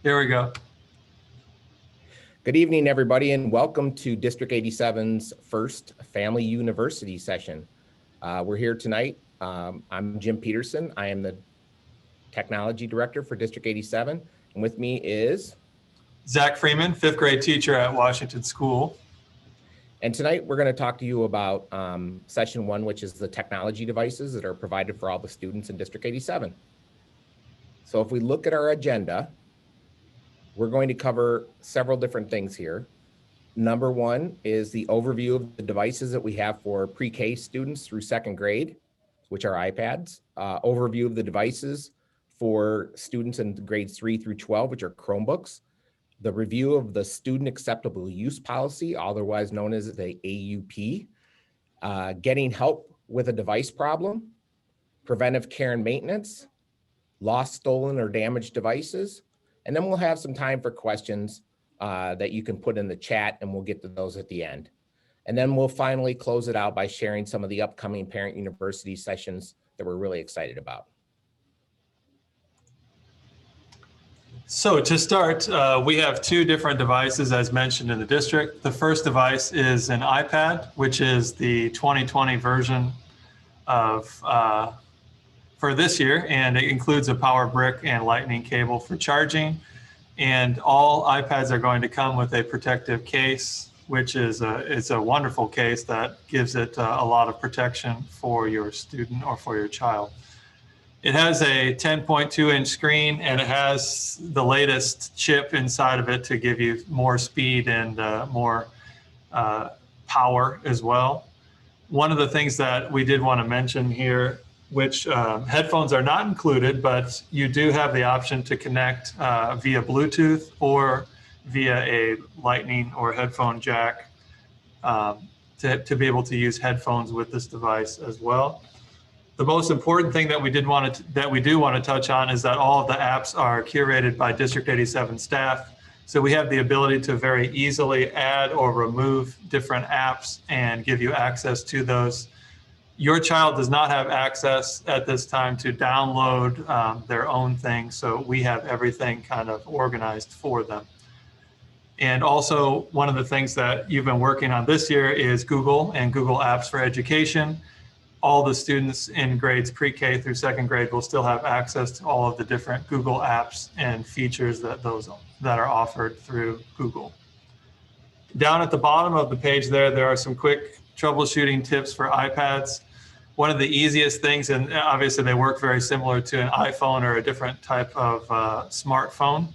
There we go. Good evening, everybody, and welcome to District 87's first Family University session. We're here tonight. I'm Jim Peterson. I am the Technology Director for District 87, and with me is Zach Freeman, fifth grade teacher at Washington School. And tonight we're going to talk to you about session one, which is the technology devices that are provided for all the students in District 87. So if we look at our agenda, we're going to cover several different things here. Number one is the overview of the devices that we have for pre-K students through second grade, which are iPads. Overview of the devices for students in grades 3 through 12, which are Chromebooks. The review of the Student Acceptable Use Policy, otherwise known as the AUP. Getting help with a device problem. Preventive care and maintenance. Lost, stolen, or damaged devices. And then we'll have some time for questions that you can put in the chat, and we'll get to those at the end. And then we'll finally close it out by sharing some of the upcoming Parent University sessions that we're really excited about. So to start, we have two different devices as mentioned in the district. The first device is an iPad, which is the 2020 version of for this year, and it includes a power brick and lightning cable for charging. And all iPads are going to come with a protective case, which is it's a wonderful case that gives it a lot of protection for your student or for your child. It has a 10.2-inch screen, and it has the latest chip inside of it to give you more speed and more power as well. One of the things that we did want to mention here, which headphones are not included, but you do have the option to connect via Bluetooth or via a lightning or headphone jack to be able to use headphones with this device as well. The most important thing that we do want to touch on is that all of the apps are curated by District 87 staff. So we have the ability to very easily add or remove different apps and give you access to those. Your child does not have access at this time to download their own thing, so we have everything kind of organized for them. And also, one of the things that you've been working on this year is Google and Google Apps for Education. All the students in grades pre-K through second grade will still have access to all of the different Google apps and features that are offered through Google. Down at the bottom of the page there are some quick troubleshooting tips for iPads. One of the easiest things, and obviously they work very similar to an iPhone or a different type of smartphone,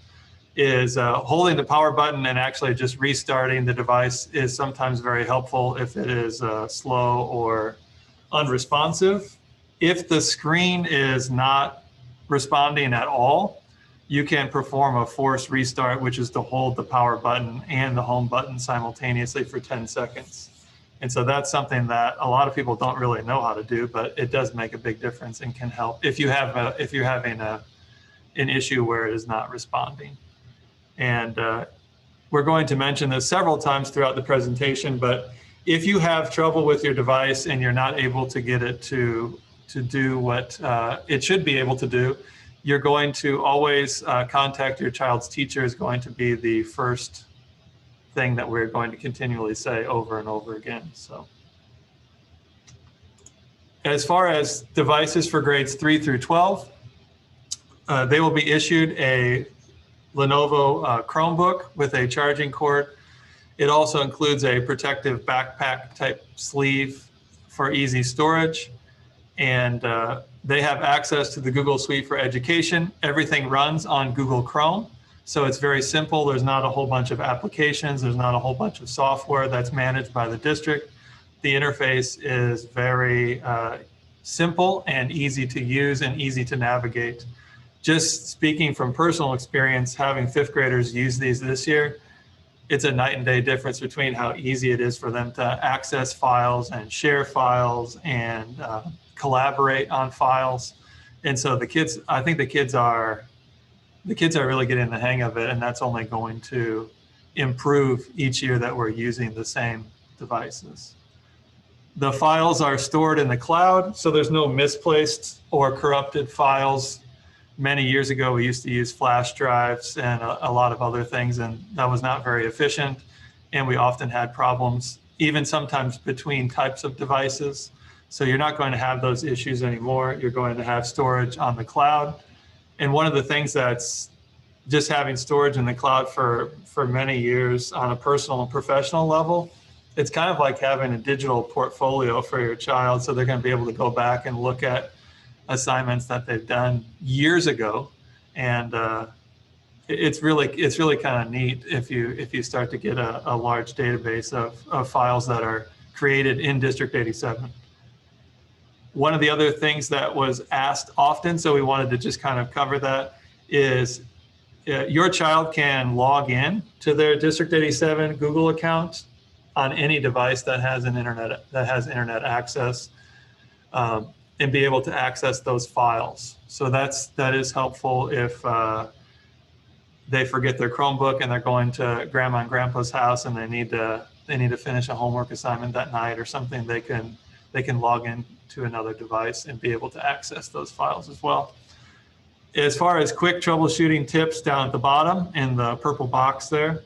is holding the power button and actually just restarting the device is sometimes very helpful if it is slow or unresponsive. If the screen is not responding at all, you can perform a forced restart, which is to hold the power button and the home button simultaneously for 10 seconds. And so that's something that a lot of people don't really know how to do, but it does make a big difference and can help if you're having an issue where it is not responding. And we're going to mention this several times throughout the presentation, but if you have trouble with your device and you're not able to get it to do what it should be able to do, you're going to always contact your child's teacher is going to be the first thing that we're going to continually say over and over again. So as far as devices for grades 3 through 12, they will be issued a Lenovo Chromebook with a charging cord. It also includes a protective backpack type sleeve for easy storage. And they have access to the Google Suite for Education. Everything runs on Google Chrome. So it's very simple. There's not a whole bunch of applications. There's not a whole bunch of software that's managed by the district. The interface is very simple and easy to use and easy to navigate. Just speaking from personal experience, having fifth graders use these this year, it's a night and day difference between how easy it is for them to access files and share files and collaborate on files. And so I think the kids are really getting the hang of it, and that's only going to improve each year that we're using the same devices. The files are stored in the cloud, so there's no misplaced or corrupted files Many years ago, we used to use flash drives and a lot of other things, and that was not very efficient. And we often had problems, even sometimes between types of devices. So you're not going to have those issues anymore. You're going to have storage on the cloud. And one of the things that's just having storage in the cloud for many years on a personal and professional level, it's kind of like having a digital portfolio for your child. So they're going to be able to go back and look at assignments that they've done years ago. And it's really kind of neat if you start to get a large database of files that are created in District 87. One of the other things that was asked often, so we wanted to just kind of cover that, is your child can log in to their District 87 Google account on any device that has internet access, and be able to access those files. So that is helpful if they forget their Chromebook and they're going to grandma and grandpa's house and they need to finish a homework assignment that night or something. They can log in to another device and be able to access those files as well. As far as quick troubleshooting tips, down at the bottom in the purple box there,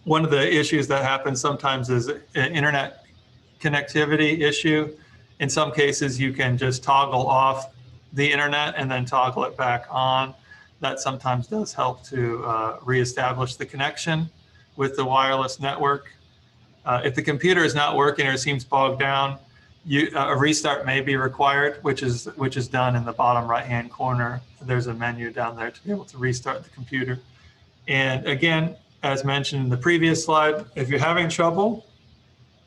one of the issues that happens sometimes is an internet connectivity issue. In some cases, you can just toggle off the internet and then toggle it back on. That sometimes does help to reestablish the connection with the wireless network. If the computer is not working or it seems bogged down, a restart may be required, which is done in the bottom right-hand corner. There's a menu down there to be able to restart the computer. And again, as mentioned in the previous slide, if you're having trouble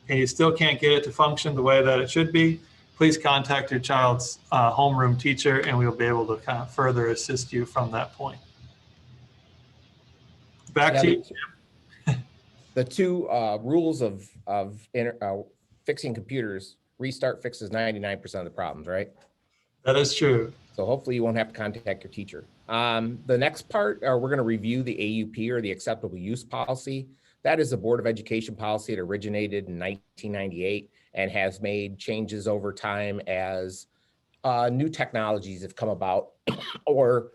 and you still can't get it to function the way that it should be, please contact your child's homeroom teacher and we'll be able to kind of further assist you from that point. Back to you. The two rules of fixing computers: restart fixes 99% of the problems, right? That is true. So hopefully you won't have to contact your teacher. The next part, we're going to review the AUP, or the acceptable use policy. That is a Board of Education policy. It originated in 1998 and has made changes over time as new technologies have come about, or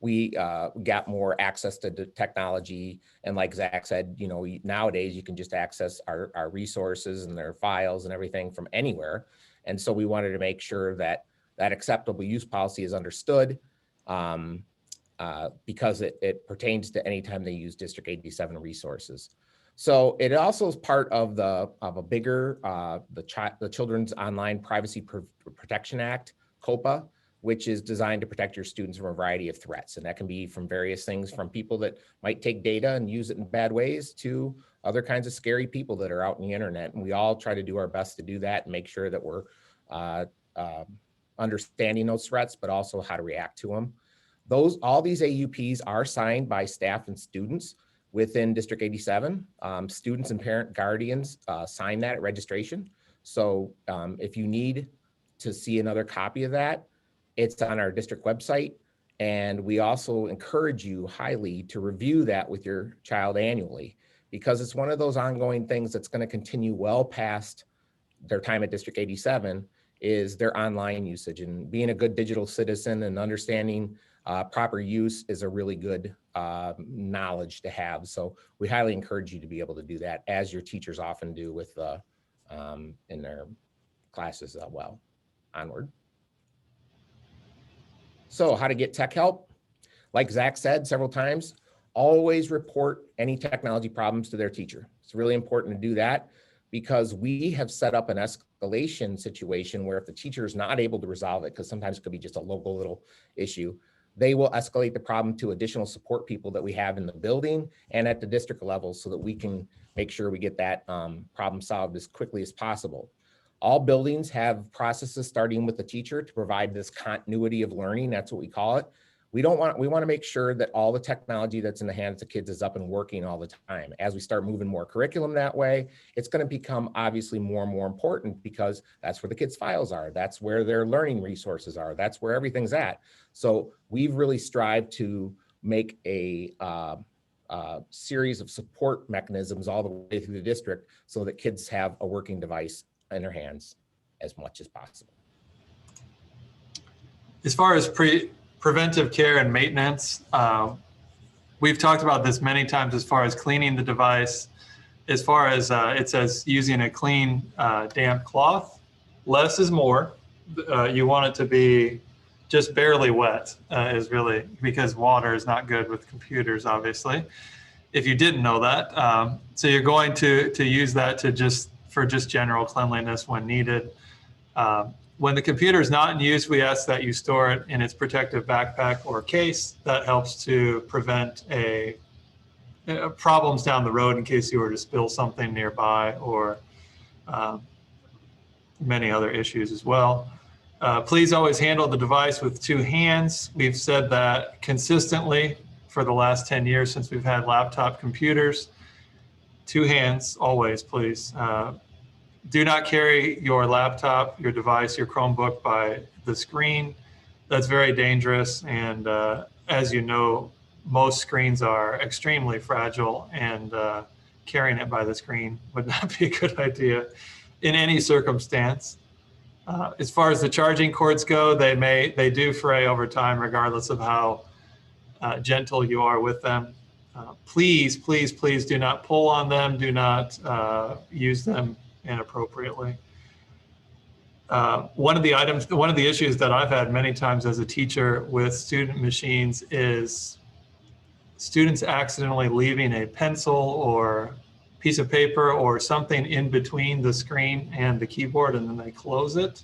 we got more access to the technology. And like Zach said, you know, nowadays you can just access our resources and their files and everything from anywhere. And so we wanted to make sure that that acceptable use policy is understood, because it pertains to any time they use District 87 resources. So it also is part of a bigger the Children's Online Privacy Protection Act, COPA, which is designed to protect your students from a variety of threats. And that can be from various things, from people that might take data and use it in bad ways to other kinds of scary people that are out in the internet. And we all try to do our best to do that and make sure that we're understanding those threats, but also how to react to them. All these AUPs are signed by staff and students within District 87. Students and parent guardians sign that at registration. So if you need to see another copy of that, it's on our district website. And we also encourage you highly to review that with your child annually, because it's one of those ongoing things that's going to continue well past their time at District 87, is their online usage. And being a good digital citizen and understanding proper use is a really good knowledge to have. So we highly encourage you to be able to do that, as your teachers often do with in their classes as well. Onward. So how to get tech help? Like Zach said several times, always report any technology problems to their teacher. It's really important to do that, because we have set up an escalation situation where if the teacher is not able to resolve it, because sometimes it could be just a local little issue, they will escalate the problem to additional support people that we have in the building and at the district level, so that we can make sure we get that problem solved as quickly as possible. All buildings have processes starting with the teacher to provide this continuity of learning. That's what we call it. We want to make sure that all the technology that's in the hands of kids is up and working all the time. As we start moving more curriculum that way, it's going to become obviously more and more important, because that's where the kids' files are. That's where their learning resources are. That's where everything's at. So we've really strived to make a series of support mechanisms all the way through the district, so that kids have a working device in their hands as much as possible. As far as Preventive care and maintenance. We've talked about this many times as far as cleaning the device. As far as it says using a clean, damp cloth, less is more. You want it to be just barely wet is really, because water is not good with computers, obviously, if you didn't know that. So you're going to use that for just general cleanliness when needed. When the computer is not in use, we ask that you store it in its protective backpack or case. That helps to prevent problems down the road in case you were to spill something nearby, or many other issues as well. Please always handle the device with 2 hands. We've said that consistently for the last 10 years since we've had laptop computers. 2 hands always, please. Do not carry your laptop, your device, your Chromebook by the screen. That's very dangerous. And as you know, most screens are extremely fragile, and carrying it by the screen would not be a good idea in any circumstance. As far as the charging cords go, they do fray over time, regardless of how gentle you are with them. Please, please, please do not pull on them. Do not use them inappropriately. One of the issues that I've had many times as a teacher with student machines is students accidentally leaving a pencil or piece of paper or something in between the screen and the keyboard, and then they close it.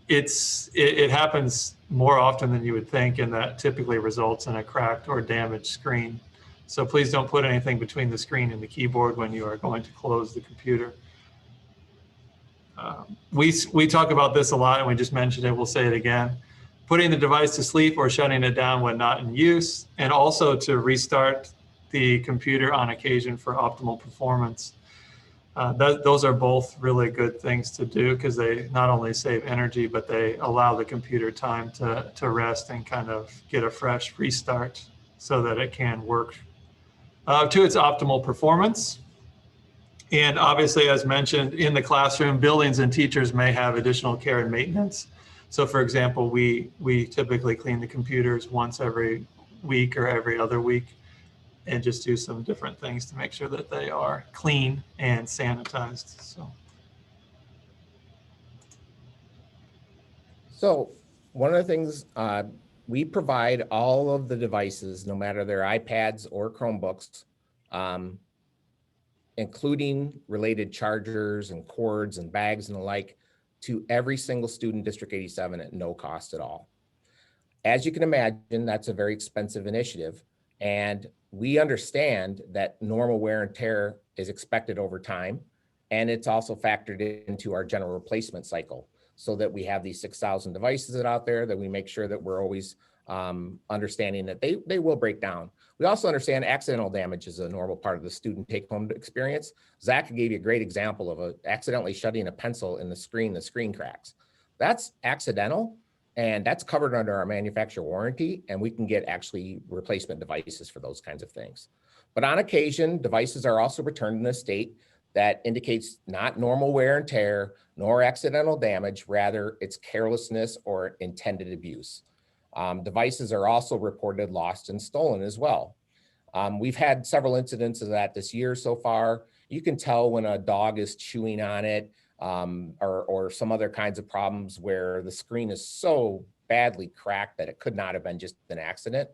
It happens more often than you would think, and that typically results in a cracked or damaged screen. So please don't put anything between the screen and the keyboard when you are going to close the computer. We talk about this a lot, and we just mentioned it. We'll say it again. Putting the device to sleep or shutting it down when not in use, and also to restart the computer on occasion for optimal performance. Those are both really good things to do, because they not only save energy, but they allow the computer time to rest and kind of get a fresh restart so that it can work to its optimal performance. And obviously, as mentioned, in the classroom, buildings and teachers may have additional care and maintenance. So for example, we typically clean the computers once every week or every other week, and just do some different things to make sure that they are clean and sanitized. So one of the things, we provide all of the devices, no matter they're iPads or Chromebooks, including related chargers and cords and bags and the like, to every single student District 87 at no cost at all. As you can imagine, that's a very expensive initiative, and we understand that normal wear and tear is expected over time, and it's also factored into our general replacement cycle, so that we have these 6,000 devices that are out there, that we make sure that we're always understanding that they will break down. We also understand accidental damage is a normal part of the student take-home experience. Zach gave you a great example of accidentally shutting a pencil in the screen cracks. That's accidental, and that's covered under our manufacturer warranty, and we can get actually replacement devices for those kinds of things. But on occasion, devices are also returned in a state that indicates not normal wear and tear, nor accidental damage, rather it's carelessness or intended abuse. Devices are also reported lost and stolen as well. We've had several incidents of that this year so far. You can tell when a dog is chewing on it, or some other kinds of problems where the screen is so badly cracked that it could not have been just an accident,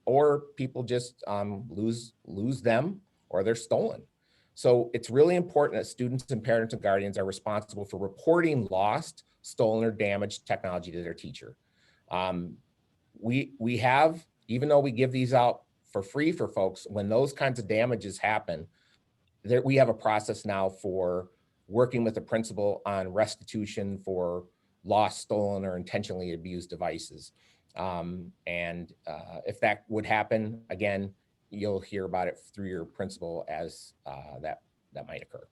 or people just lose them, or they're stolen. So it's really important that students and parents and guardians are responsible for reporting lost, stolen, or damaged technology to their teacher. We have, even though we give these out for free for folks, when those kinds of damages happen, we have a process now for working with the principal on restitution for lost, stolen, or intentionally abused devices. If that would happen, again, you'll hear about it through your principal as that might occur.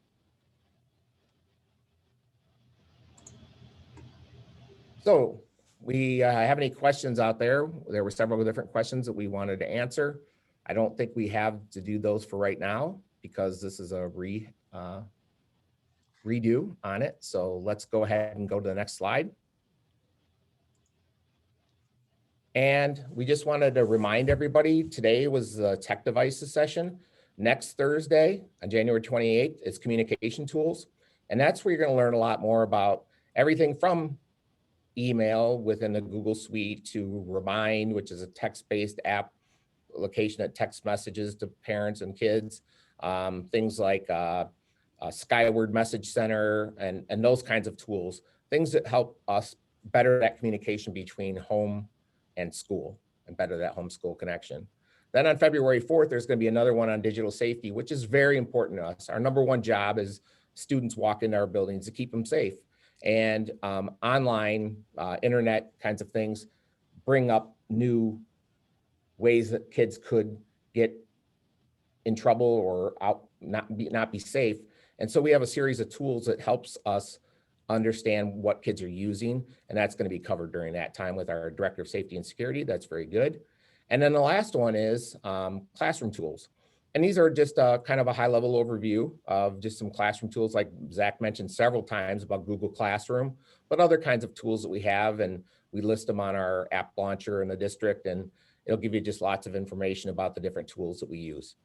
So we have any questions out there? There were several different questions that we wanted to answer. I don't think we have to do those for right now, because this is a redo on it. So let's go ahead and go to the next slide. And we just wanted to remind everybody, today was the tech devices session. Next Thursday, on January 28th, is communication tools. And that's where you're going to learn a lot more about everything from email within the Google Suite to Remind, which is a text-based application that text messages to parents and kids. Things like Skyward Message Center and those kinds of tools, things that help us better that communication between home and school and better that home-school connection. Then on February 4th, there's going to be another one on digital safety, which is very important to us. Our number one job is students walk into our buildings to keep them safe. And online, internet kinds of things bring up new ways that kids could get in trouble or not be safe. And so we have a series of tools that helps us understand what kids are using, and that's going to be covered during that time with our Director of Safety and Security. That's very good. And then the last one is classroom tools. And these are just kind of a high-level overview of just some classroom tools, like Zach mentioned several times about Google Classroom, but other kinds of tools that we have, and we list them on our app launcher in the district, and it'll give you just lots of information about the different tools that we use.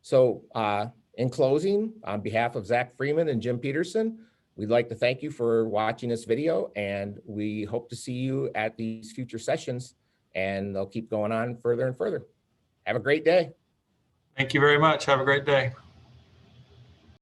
So in closing, on behalf of Zach Freeman and Jim Peterson, we'd like to thank you for watching this video, and we hope to see you at these future sessions, and they'll keep going on further and further. Have a great day. Thank you very much. Have a great day.